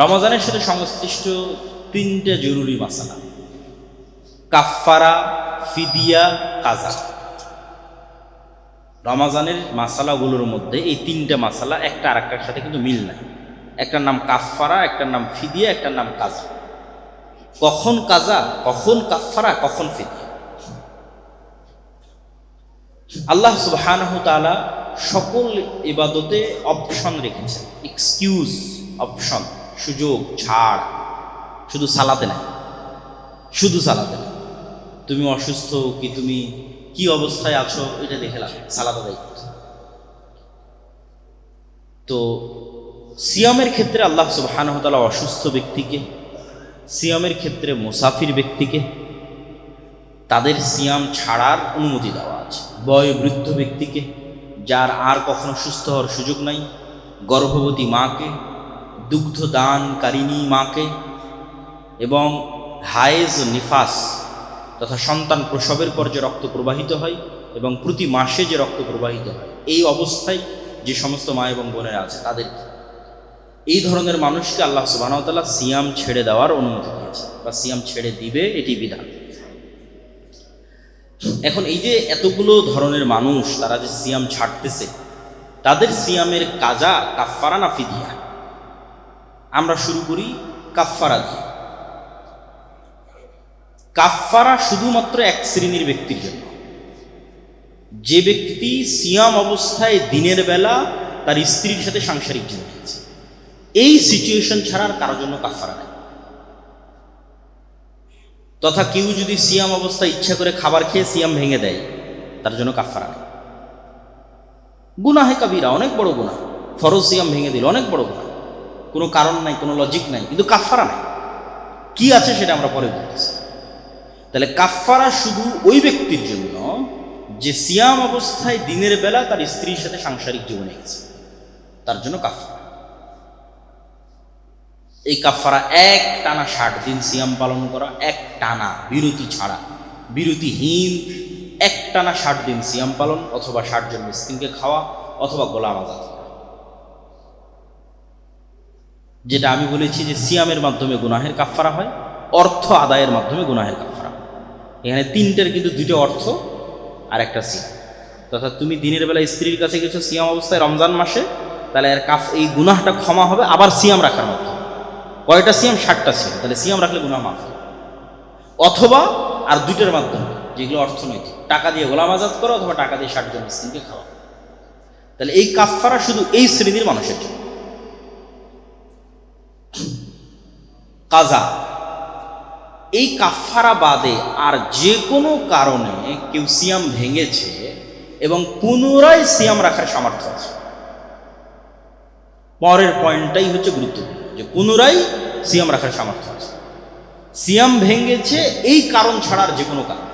রমজানের সাথে সংশ্লিষ্ট তিনটা জরুরি মাসালা: কাফফারা, ফিদিয়া, কাজা। রমজানের মাসালাগুলোর মধ্যে এই তিনটা মাসালা একটা আরেকটার সাথে কিন্তু মিল নাই। একটার নাম কাফফারা, একটার নাম ফিদিয়া, একটার নাম কাজা। কখন কাজা, কখন কাফফারা, কখন ফিদিয়া? আল্লাহ সুবহানাহু তাআলা সকল ইবাদতে অপশন রেখেছেন, এক্সকিউজ, অপশন, সুযোগ, ছাড়। শুধু সালাতে নাই, শুধু সালাতে নাই। তুমি অসুস্থ কি, তুমি কি অবস্থায় আছো, এটা দেখে লাভ, সালাত আদায় করতে। তো সিয়ামের ক্ষেত্রে আল্লাহ সুবহানাহু তাআলা অসুস্থ ব্যক্তিকে, সিয়ামের ক্ষেত্রে মুসাফির ব্যক্তিকে তাদের সিয়াম ছাড়ার অনুমতি দেওয়া আছে। বয়োবৃদ্ধ ব্যক্তিকে, যার আর কখনো সুস্থ হওয়ার সুযোগ নাই, গর্ভবতী মাকে, দুগ্ধদানকারিণী মাকে, এবং হায়েজ ও নিফাস তথা সন্তান প্রসবের পর যে রক্ত প্রবাহিত হয় এবং প্রতি মাসে যে রক্ত প্রবাহিত হয়, এই অবস্থায় যে সমস্ত মা এবং বোনেরা আছে তাদের, এই ধরনের মানুষকে আল্লাহ সুবহানাহু ওয়া তাআলা সিয়াম ছেড়ে দেওয়ার অনুমতি দিয়েছে বা সিয়াম ছেড়ে দিবে, এটি বিধান। এখন এই যে এতগুলো ধরনের মানুষ তারা যে সিয়াম ছাড়তেছে, তাদের সিয়ামের কাজা, কাফফারা না ফিদিয়া? আমরা শুরু করি কাফফারা দিয়ে। কাফফারা শুধুমাত্র এক শ্রেণীর ব্যক্তির জন্য, যে ব্যক্তি সিয়াম অবস্থায় দিনের বেলা তার স্ত্রীর সাথে সাংসারিক জীবন আছে। এই সিচুয়েশন ছাড়া আর কারোর জন্য কাফফারা নেই। তথা কেউ যদি সিয়াম অবস্থায় ইচ্ছা করে খাবার খেয়ে সিয়াম ভেঙে দেয়, তার জন্য কাফফারা নেই। গুনাহে কাবিরা, অনেক বড় গুনাহ। ফরজ সিয়াম ভেঙে দিল, অনেক বড় গুনাহ, কোনো কারণ নাই, কোনো লজিক নাই, কিন্তু কাফফারা নাই। কি আছে সেটা আমরা পরে বলতেছি। তাহলে কাফফারা শুধু ওই ব্যক্তির জন্য যে সিয়াম অবস্থায় দিনের বেলা তার স্ত্রীর সাথে সাংসারিক জীবনে গেছে, তার জন্য কাফফারা। এই কাফফারা এক টানা 60 দিন সিয়াম পালন করা, এক টানা, বিরতি ছাড়া, বিরতিহীন এক টানা 60 দিন সিয়াম পালন, অথবা 60 জন মিসকিনকে খাওয়া, অথবা গোলাম আযাদ করা। যেটা আমি বলেছি যে সিয়ামের মাধ্যমে গুনাহের কাফফারা হয়, অর্থ আদায়ের মাধ্যমে গুনাহের কাফফারা হয়। এখানে তিনটের কিন্তু দুটো অর্থ আর একটা সিয়াম। তথা তুমি দিনের বেলা স্ত্রীর কাছে গেছো সিয়াম অবস্থায় রমজান মাসে, তাহলে এর এই গুনাহটা ক্ষমা হবে আবার সিয়াম রাখার মাধ্যমে। কয়টা সিয়াম? 60টা সিয়াম। তাহলে সিয়াম রাখলে গুনাহ মাফ হবে। অথবা আর দুইটার মাধ্যমে, যেগুলো অর্থনৈতিক, টাকা দিয়ে গোলাম আযাদ করো অথবা টাকা দিয়ে 60 জন মিসকিনকে খাওয়া। তাহলে এই কাফফারা শুধু এই শ্রেণীর মানুষের জন্য। কাজা, এই কাফফারা বাদে আর যে কোনো কারণে কেউ সিয়াম ভেঙেছে এবং পুনরায় সিয়াম রাখার সামর্থ্য আছে, পরের পয়েন্টটাই হচ্ছে গুরুত্বপূর্ণ, যে পুনরায় সিয়াম রাখার সামর্থ্য আছে। সিয়াম ভেঙেছে এই কারণ ছাড়ার যে কোনো কারণ,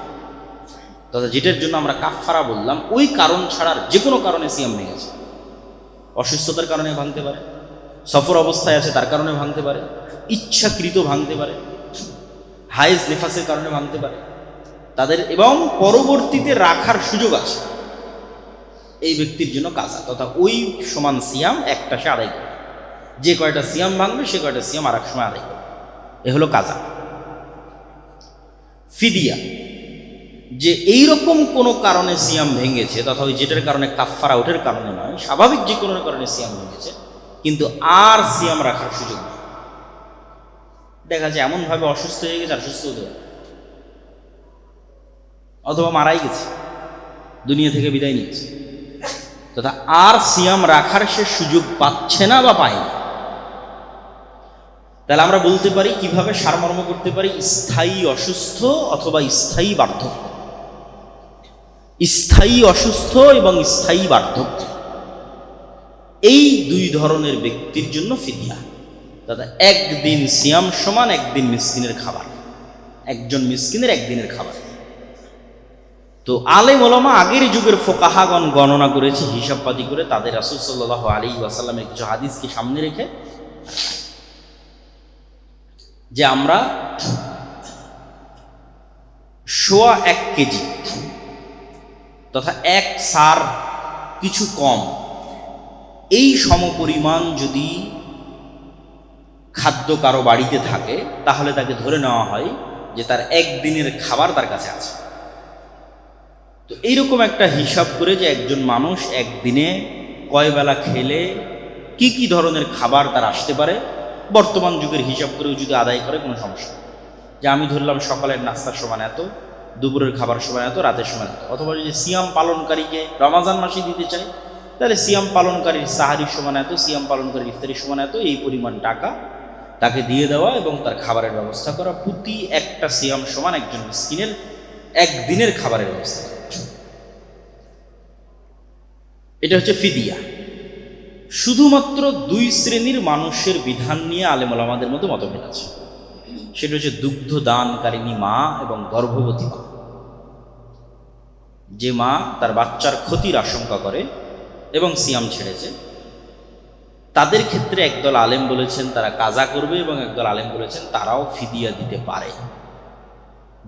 তথা যেটার জন্য আমরা কাফফারা বললাম, ওই কারণ ছাড়ার যে কোনো কারণে সিয়াম ভেঙেছে। অসুস্থতার কারণে ভাঙতে পারে, সফর অবস্থায় আছে তার কারণে ভাঙতে পারে, ইচ্ছাকৃত ভাঙতে পারে, হায়েজ নিফাসের কারণে ভাঙতে পারে তাদের, এবং পরবর্তীতে রাখার সুযোগ আছে, এই ব্যক্তির জন্য কাজা, তথা ওই সমান সিয়াম একটা সে আদায় করে। যে কয়টা সিয়াম ভাঙবে সে কয়টা সিয়াম আর এক সময় আদায় করবে। এ হলো কাজা। ফিদিয়া, যে এইরকম কোনো কারণে সিয়াম ভেঙেছে, তথা ওই যেটার কারণে কাফফারা ওঠের কারণে নয়, স্বাভাবিক যে কোনো কারণে সিয়াম ভেঙেছে, কিন্তু আর সিয়াম রাখার সুযোগ নেই। দেখা যায় এমনভাবে অসুস্থ হয়ে গেছে, আর সুস্থ হতে পারে, অথবা মারাই গেছে, দুনিয়া থেকে বিদায় নিয়েছে, তথা আর সিয়াম রাখার সে সুযোগ পাচ্ছে না বা পায়নি। তাহলে আমরা বলতে পারি, কিভাবে সারমর্ম করতে পারি, স্থায়ী অসুস্থ অথবা স্থায়ী বার্ধক্য। স্থায়ী অসুস্থ এবং স্থায়ী বার্ধক্য, এই দুই ধরনের ব্যক্তির জন্য ফিদিয়া। দাদা, একদিন সিয়াম সমান একদিন মিসকিনের খাবার, একজন মিসকিনের একদিনের খাবার। তো আলেম ওলামা আগের যুগের ফোকাহাগণ গণনা করেছে, হিসাবপাতি করে, তাদের রাসূল সাল্লাল্লাহু আলাইহি ওয়াসাল্লামের কিছু হাদিসকে সামনে রেখে, যে আমরা 1.25 কেজি তথা 1 সার কিছু কম, এই সমপরিমাণ যদি খাদ্য কারো বাড়িতে থাকে, তাহলে তাকে ধরে নেওয়া হয় যে তার একদিনের খাবার তার কাছে আছে। তো এইরকম একটা হিসাব করে যে একজন মানুষ একদিনে কয় বেলা খেলে কি কি ধরনের খাবার তার আসতে পারে, বর্তমান যুগের হিসাব করেও যদি আদায় করে কোনো সমস্যা নেই। যে আমি ধরলাম সকালের নাস্তার সমান এত, দুপুরের খাবার সময় এত, রাতের সময় এত। অথবা যদি সিয়াম পালনকারীকে রমাজান মাসে দিতে চাই, তাহলে সিয়াম পালনকারীর সাহারির সমান এত, সিয়াম পালনকারীর ইফতারির সমান এত, এই পরিমাণ টাকা তাকে দিয়ে দেওয়া এবং তার খাবারের ব্যবস্থা করা। প্রতি একটা সিয়াম সমান একজন মিসকিনের একদিনের খাবারের ব্যবস্থা করা। এটা হচ্ছে ফিদিয়া। শুধুমাত্র দুই শ্রেণীর মানুষের বিধান নিয়ে আলেম ওলামাদের মধ্যে মতভেদ আছে। সেটা হচ্ছে দুগ্ধ দানকারিণী মা এবং গর্ভবতী মা। যে মা তার বাচ্চার ক্ষতির আশঙ্কা করে এবং সিয়াম ছেড়েছে, তাদের ক্ষেত্রে একদল আলেম বলেছেন তারা কাজা করবে এবং একদল আলেম বলেছেন তারাও ফিদিয়া দিতে পারে।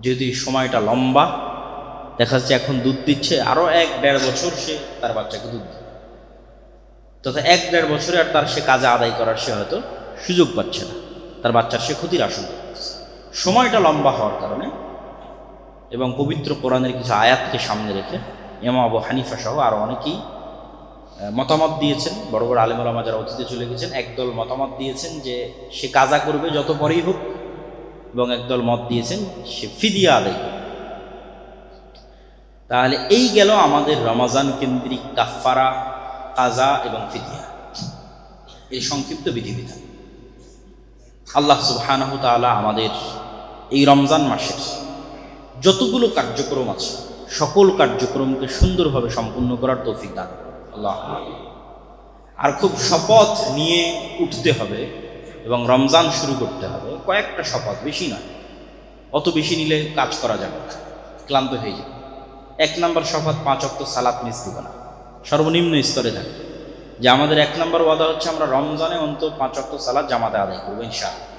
যেহেতু এই সময়টা লম্বা, দেখা যাচ্ছে এখন দুধ দিচ্ছে, আরও 1-1.5 বছর সে তার বাচ্চাকে দুধ দেবে, তথা 1-1.5 বছরে আর তার সে কাজা আদায় করার সে হয়তো সুযোগ পাচ্ছে না, তার বাচ্চার সে ক্ষতির আশঙ্কা করতেছে। সময়টা লম্বা হওয়ার কারণে এবং পবিত্র কোরআনের কিছু আয়াতকে সামনে রেখে ইমাম আবু হানিফা সহ আরও অনেকেই মতামত দিয়েছেন। বড় বড় আলেম ওলামা যারা অতীতে চলে গেছেন, একদল মতামত দিয়েছেন যে সে কাজা করবে যত পরেই হোক, এবং একদল মত দিয়েছেন সে ফিদিয়া আদায় করবে। তাহলে এই গেল আমাদের রমাজান কেন্দ্রিক কাফফারা, কাজা এবং ফিদিয়া, এই সংক্ষিপ্ত বিধিবিধান। আল্লাহ সুবহানাহু ওয়া তাআলা আমাদের এই রমজান মাসের যতগুলো কার্যক্রম আছে সকল কার্যক্রমকে সুন্দরভাবে সম্পূর্ণ করার তৌফিক দান করুন আল্লাহ। আর খুব শপথ নিয়ে উঠতে হবে এবং রমজান শুরু করতে হবে। কয়েকটা শপথ, বেশি নয়, অত বেশি নিলে কাজ করা যাবে না, ক্লান্ত হয়ে যাবে। 1 নম্বর শপথ, 5 ওয়াক্ত সালাত মিস দিব না, সর্বনিম্ন স্তরে থাকে। যে আমাদের 1 নম্বর ওয়াদা হচ্ছে আমরা রমজানে অন্তত 5 ওয়াক্ত সালাত জামাতে আদায় করবো ইনশাআল্লাহ।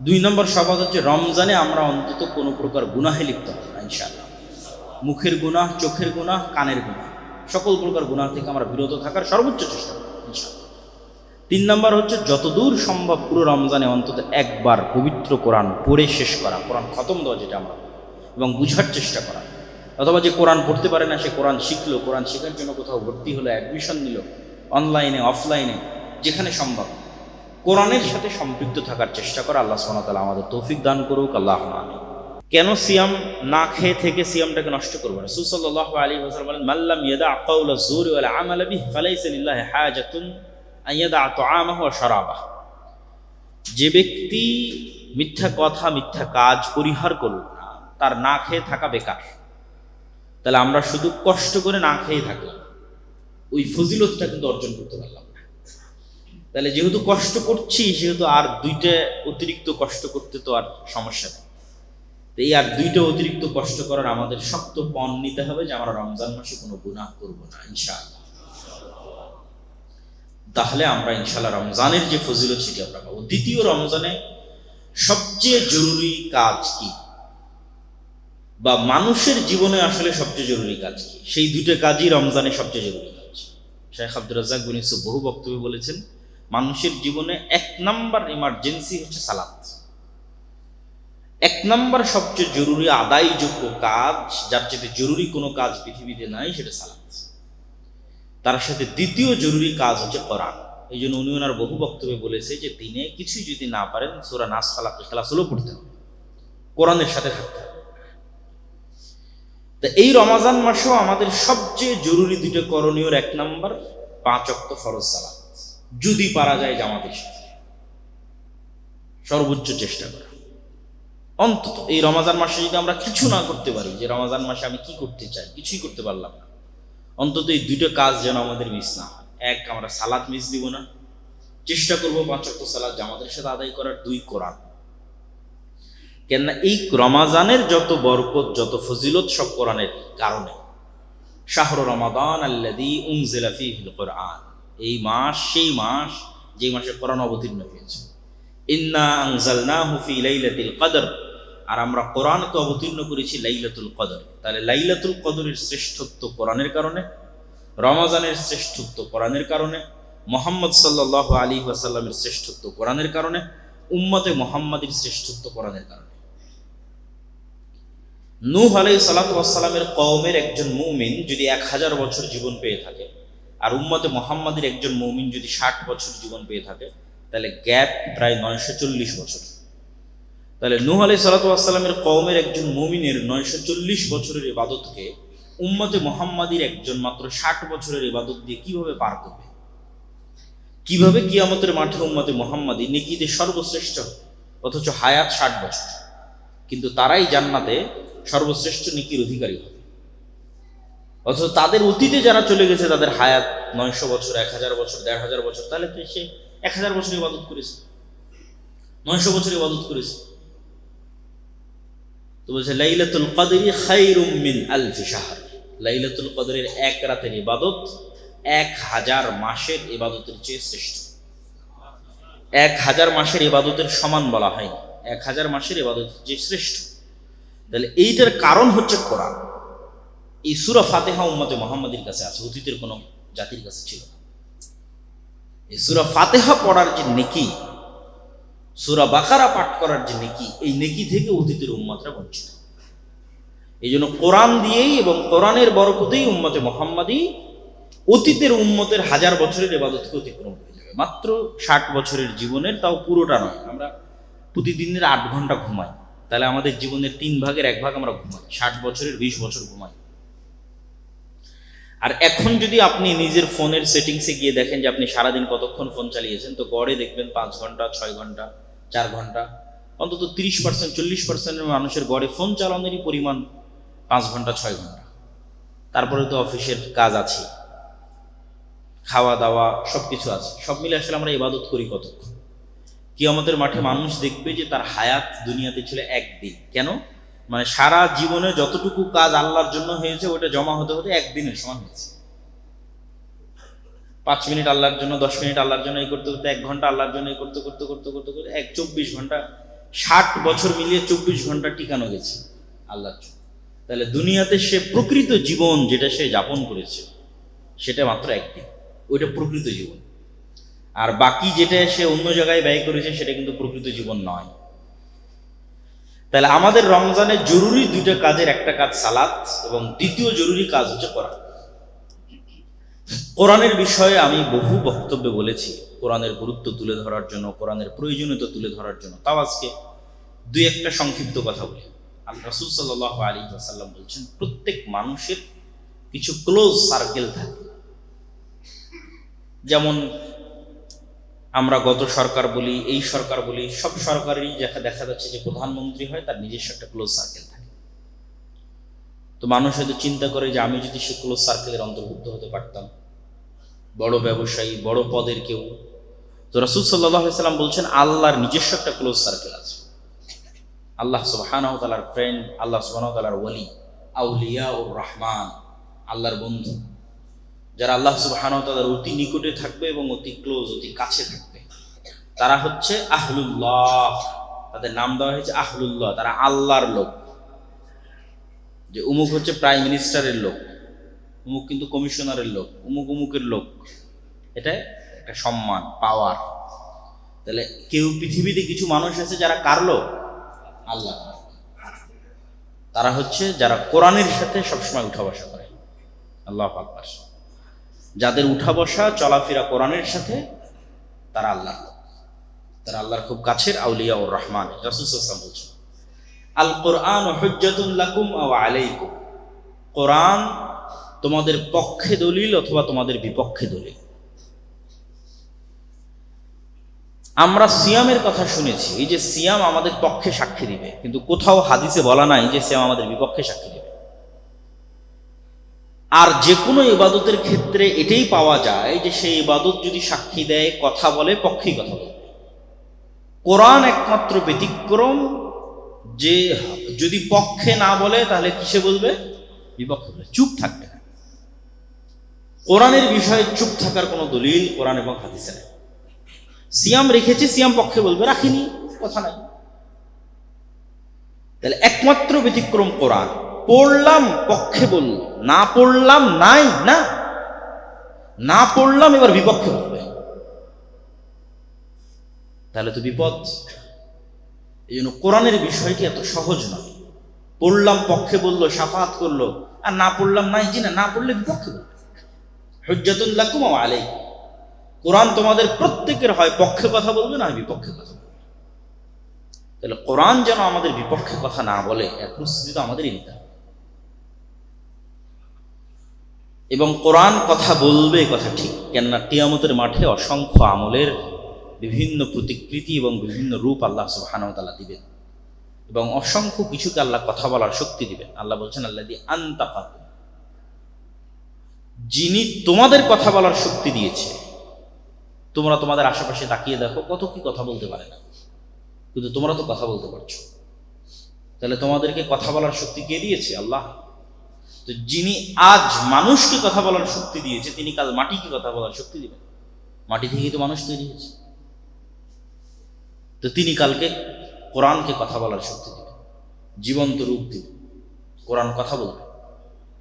2 নম্বর শপথ হচ্ছে রমজানে আমরা অন্তত কোনো প্রকার গুনাহে লিপ্ত হব না ইনশাআল্লাহ। মুখের গুনাহ, চোখের গুনাহ, কানের গুনাহ, সকল প্রকার গুনাহ থেকে আমরা বিরত থাকার সর্বোচ্চ চেষ্টা করব ইনশাআল্লাহ। 3 নম্বর হচ্ছে যতদূর সম্ভব পুরো রমজানে অন্তত একবার পবিত্র কোরআন পড়ে শেষ করা, কোরআন খতম দেওয়া যেটা আমরা, এবং বুঝার চেষ্টা করা। অথবা যে কোরআন পড়তে পারে না সে কোরআন শিখলো, কোরআন শেখার জন্য কোথাও ভর্তি হলো, অ্যাডমিশন নিল, অনলাইনে অফলাইনে যেখানে সম্ভব কোরআনের সাথে সম্পৃক্ত থাকার চেষ্টা করা। আল্লাহ সুবহানাহু ওয়া তাআলা আমাদের তৌফিক দান করুক, আল্লাহুম্মা আমিন। কেন সিয়াম না খেয়ে থেকে সিয়ামটাকে নষ্ট করবো? রাসূল সাল্লাল্লাহু আলাইহি ওয়াসাল্লাম বলেন, মান লাম ইয়াদা কাওলা যুরি ওয়াল আমালা বিহি ফালাইসা লিল্লাহি হাজাতুন আন ইয়াদা তাআমাহু ওয়া শারাবাহু। যে ব্যক্তি মিথ্যা কথা, মিথ্যা কাজ পরিহার করল না, তার না খেয়ে থাকা বেকার। তাহলে আমরা শুধু কষ্ট করে না খেয়ে থাকলাম, ওই ফজিলতটা কিন্তু অর্জন করতে পারলাম না। তাহলে যেহেতু কষ্ট করছি, সেহেতু আর 2টা অতিরিক্ত কষ্ট করতে তো আর সমস্যা নেই। এই আর 2টা অতিরিক্ত কষ্ট করার আমাদের শক্ত পণ নিতে হবে যে আমরা রমজান মাসে কোনো গুনাহ করব না ইনশাআল্লাহ। তাহলে আমরা ইনশাআল্লাহ রমজানের যে ফজিলত সেটি আমরা পাবো। দ্বিতীয়, রমজানে সবচেয়ে জরুরি কাজ কি, বা মানুষের জীবনে আসলে সবচেয়ে জরুরি কাজ কি? সেই 2টা কাজই রমজানে সবচেয়ে জরুরি কাজ। শেখ আব্দুর রাজ্জাক বিন ইউসুফ বহু বক্তব্যে বলেছেন, মানুষের জীবনে 1 নম্বর ইমার্জেন্সি হচ্ছে সালাত। 1 নম্বর সবচেয়ে জরুরি আদায়যোগ্য কাজ, যার চেয়ে জরুরি কোনো কাজ পৃথিবীতে নাই, সেটা সালাত। তার সাথে দ্বিতীয় জরুরি কাজ হচ্ছে কোরআন। এই জন্য উনি ওনার বহু বক্তব্যে বলেছে যে দিনে কিছুই যদি না পারেন সূরা নাস, ফালাক, ইখলাসও পড়তে হবে, কোরআনের সাথে থাকতে হবে। তা এই রমজান মাসেও আমাদের সবচেয়ে জরুরি 2টা করণীয়, 1 নম্বর 5 ওয়াক্ত ফরজ সালাত, যদি পারা যায় জামাতের সাথে সর্বোচ্চ চেষ্টা করা। অন্তত এই রমজান মাসে যদি আমরা কিছু না করতে পারি, যে রমজান মাসে আমি কি করতে চাই, কিছুই করতে পারলাম না, অন্তত এই 2টা কাজ যেন আমাদের মিস না হয়। 1, আমরা সালাত মিস দিব না, চেষ্টা করবো 5 ওয়াক্ত সালাত জামাতের সাথে আদায় করার। 2, কোরআন। কেননা এই রমাজানের যত বরকত, যত ফজিলত সব কোরআনের কারণে। শাহরু রমাদান আল্লাযী উনজিলা ফীহিল কুরআন, এই মাস সেই মাস যে মাসে কোরআন অবতীর্ণ হয়েছে। ইন্না আনজালনাহু ফী লাইলাতিল কদর, আর আমরা কোরআনকে অবতীর্ণ করেছি লাইলাতুল কদর। তাহলে লাইলাতুল কদরের শ্রেষ্ঠত্ব কোরআনের কারণে, রমাজানের শ্রেষ্ঠত্ব কোরআনের কারণে, মুহাম্মদ সাল্লাল্লাহু আলাইহি ওয়াসাল্লামের শ্রেষ্ঠত্ব কোরআনের কারণে, উম্মতে মুহাম্মাদীর শ্রেষ্ঠত্ব কোরআনের কারণে। নূহ আলাইহিস সালাতু ওয়াস সালামের কওমের একজন মুমিন যদি 1000 বছর জীবন পেয়ে থাকে, আর উম্মতে মুহাম্মাদীর একজন মুমিন যদি 60 বছর জীবন পেয়ে থাকে, তাহলে গ্যাপ প্রায় 940 বছর। তাহলে নূহ আলাইহিস সালাতু ওয়াস সালামের কওমের একজন মুমিনের 940 বছরের ইবাদতকে উম্মতে মুহাম্মাদীর একজন মাত্র 60 বছরের ইবাদত দিয়ে কিভাবে পার করবে? কিভাবে কিয়ামতের মাঠে উম্মতে মুহাম্মাদী নেকিতে সর্বশ্রেষ্ঠ, অথচ হায়াত 60 বছর, কিন্তু তারাই জান্নাতে সর্বশ্রেষ্ঠ নেকির অধিকারী হবে। অথচ তাদের অতীতে যারা চলে গেছে তাদের হায়াত 900 বছর, 1000 বছর, 1500 বছর, তাহলে তো সে 1000 বছর ইবাদত করেছে, 900 বছর ইবাদত করেছে। তো বলছে লাইলাতুল কদরি খায়রুম মিন আলফি শাহর, লাইলাতুল কদরের এক রাতের ইবাদত 1000 মাসের ইবাদতের চেয়ে শ্রেষ্ঠ। 1000 মাসের ইবাদতের সমান বলা হয়নি, 1000 মাসের ইবাদতের চেয়ে শ্রেষ্ঠ। তাহলে এইটার কারণ হচ্ছে কোরআন। এই সূরা ফাতিহা উম্মতে মুহাম্মাদীর কাছে আছে, অতীতের কোনো জাতির কাছে ছিল না। এই সূরা ফাতিহা পড়ার যে নেকি, সূরা বাকারা পাঠ করার যে নেকি, এই নেকি থেকে অতীতের উম্মতরা বঞ্চিত। এই জন্য কোরআন দিয়েই এবং কোরআনের বরকতেই উম্মতে মুহাম্মাদী অতীতের উম্মতের 1000 বছরের ইবাদতকে অতিক্রম করে যাবে মাত্র 60 বছরের জীবনের, তাও পুরোটা নয়। আমরা প্রতিদিনের 8 ঘন্টা ঘুমাই, তাহলে আমাদের জীবনের 3 ভাগের 1 ভাগ আমরা ঘুমাই, 60 বছরের 20 বছর ঘুমাই। আর এখন যদি আপনি নিজের ফোনের সেটিংসে গিয়ে দেখেন যে আপনি সারাদিন কতক্ষণ ফোন চালিয়েছেন, তো গড়ে দেখবেন 5 ঘন্টা, 6 ঘন্টা, 4 ঘন্টা, অন্তত 30%, 40% মানুষের গড়ে ফোন চালানোরই পরিমাণ 5 ঘন্টা, 6 ঘন্টা। তারপরে তো অফিসের কাজ আছে, খাওয়া দাওয়া সব কিছু আছে, সব মিলে আসলে আমরা ইবাদত করি কতক্ষণ? কিয়ামতের মাঠে মানুষ দেখবে যে তার হায়াত দুনিয়াতে ছিল 1 দিন। কেন? মানে সারা জীবনে যতটুকু কাজ আল্লাহর জন্য হয়েছে ওটা জমা হতে হতে 1 দিনের সমান হয়েছে। 5 মিনিট আল্লাহর জন্য, 10 মিনিট আল্লাহর জন্য এই করতে করতে, 1 ঘন্টা আল্লাহর জন্য এই করতে করতে করতে করতে করতে 24 ঘন্টা, 60 বছর মিলিয়ে 24 ঘন্টা টিকানো গেছে আল্লাহর জন্য। তাহলে দুনিয়াতে সে প্রকৃত জীবন যেটা সে যাপন করেছে সেটা মাত্র 1 দিন, ওইটা প্রকৃত জীবন। আর বাকি যেটা সে অন্য জায়গায় ব্যয় করেছে সেটা কিন্তু প্রকৃত জীবন নয়। তাহলে আমাদের রমজানে জরুরি 2টা কাজের একটা কাজ সালাত, এবং দ্বিতীয় জরুরি কাজ হচ্ছে কোরআন। কোরআনের বিষয়ে আমি বহু বক্তব্যে বলেছি, কোরআনের গুরুত্ব তুলে ধরার জন্য, কোরআনের প্রয়োজনীয়তা তুলে ধরার জন্য। তাও আজকে 2-1টা সংক্ষিপ্ত কথা বলি। রাসূল সাল্লাল্লাহু আলাইহি ওয়াসাল্লাম বলছেন, প্রত্যেক মানুষের কিছু ক্লোজ সার্কেল থাকে। যেমন আমরা গত সরকার বলি, এই সরকার বলি, সব সরকারেরই দেখা যাচ্ছে যে প্রধানমন্ত্রী হয় তার নিজস্ব একটা ক্লোজ সার্কেল থাকে। তো মানুষ হয়তো চিন্তা করে যে আমি যদি সে ক্লোজ সার্কেলের অন্তর্ভুক্ত হতে পারতাম, বড় ব্যবসায়ী, বড় পদের কেউ। তো রাসূল সাল্লাল্লাহু আলাইহি ওয়াসাল্লাম বলছেন আল্লাহর নিজস্ব একটা ক্লোজ সার্কেল আছে। আল্লাহ সুবহানাহু ওয়া তাআলার ফ্রেন্ড, আল্লাহ সুবহানাহু ওয়া তাআলার ওয়ালি, আউলিয়াউর রহমান, আল্লাহর বন্ধু, যারা আল্লাহ সুবহানাহু ওয়া তাআলার অতি নিকটে থাকবে এবং অতি ক্লোজ, অতি কাছে থাকবে, তারা হচ্ছে আহলুল্লাহ। তাদের নাম দেওয়া হয়েছে আহলুল্লাহ, তারা আল্লাহর লোক। যে উমুক হচ্ছে প্রাইম মিনিস্টারের লোক, উমুক কিন্তু কমিশনারের লোক, উমুক উমুকের লোক, এটা একটা সম্মান, পাওয়ার। তাহলে কেউ পৃথিবীতে কিছু মানুষ আছে যারা কার লোক? আল্লাহ। তারা হচ্ছে যারা কোরআনের সাথে সবসময় উঠা বসা করে। আল্লাহু আকবার। যাদের উঠা বসা চলাফেরা কোরআনের সাথে, তারা আল্লাহর লোক, তারা আল্লাহর খুব কাছের আউলিয়া ও রহমান। রাসূল সাল্লাল্লাহু আলাইহি ওয়াসাল্লাম বলছেন, আল কোরআন হুজ্জাতুন লাকুম আও আলাইকুম, কোরআন তোমাদের পক্ষে দলিল অথবা তোমাদের বিপক্ষে দলিল। আমরা সিয়ামের কথা শুনেছি, এই যে সিয়াম আমাদের পক্ষে সাক্ষী দিবে, কিন্তু কোথাও হাদিসে বলা নাই যে সিয়াম আমাদের বিপক্ষে সাক্ষী দিবে। আর যে কোনো ইবাদতের ক্ষেত্রে এটাই পাওয়া যায় যে সেই ইবাদত যদি সাক্ষী দেয়, কথা বলে, পক্ষেই কথা বলবে। কোরআন একমাত্র ব্যতিক্রম যে যদি পক্ষে না বলে তাহলে কিসে বলবে? বিপক্ষে বলবে, চুপ থাকবে না। কোরআনের বিষয়ে চুপ থাকার কোনো দলিল কোরআন এবং হাদিসে নেই। সিয়াম রেখেছে, সিয়াম পক্ষে বলবে, রাখিনি, কথা নাই। তাহলে একমাত্র ব্যতিক্রম কোরআন। পড়লাম, পক্ষে বলল, না পড়লাম, নাই, না পড়লাম, এবার বিপক্ষে বলবে। তাহলে তো বিপদ। এই জন্য কোরআনের বিষয়টি এত সহজ নয়। পড়লাম পক্ষে বললো, শাফাত করলো, আর না পড়লাম নাই, জি না পড়লে বিপক্ষে বলবে। হুজ্জাতুন লাকুম ওয়া আলাইকুম। কোরআন তোমাদের প্রত্যেকের হয় পক্ষে কথা বলবে, না বিপক্ষে কথা বলবে। তাহলে কোরআন যেন আমাদের বিপক্ষে কথা না বলে, এর প্রস্তুতি তো আমাদেরই নিতে হবে। এবং কোরআন কথা বলবে, কথা ঠিক, কেননা কিয়ামতের মাঠে অসংখ্য আমলের বিভিন্ন প্রতিকৃতি এবং বিভিন্ন রূপ আল্লাহ সুবহানাহু ওয়া তাআলা দিবেন, এবং অসংখ্য কিছুকে আল্লাহ কথা বলার শক্তি দিবেন। আল্লাহ বলছেন, আল্লাযী আনতাকাকুম, যিনি তোমাদের কথা বলার শক্তি দিয়েছে। তোমরা তোমাদের আশেপাশে তাকিয়ে দেখো, কত কি কথা বলতে পারে না, কিন্তু তোমরা তো কথা বলতে পারছো। তাহলে তোমাদেরকে কথা বলার শক্তি কে দিয়েছে? আল্লাহ। তো যিনি আজ মানুষকে কথা বলার শক্তি দিয়েছে, তিনি কাল মাটিকে কথা বলার শক্তি দিবেন। মাটি থেকেই তো মানুষ তৈরি হয়েছে। তো তিনি কালকে কোরআনকে কথা বলার শক্তি দিবেন, জীবন্ত রূপ দিবেন, কোরআন কথা বলবে।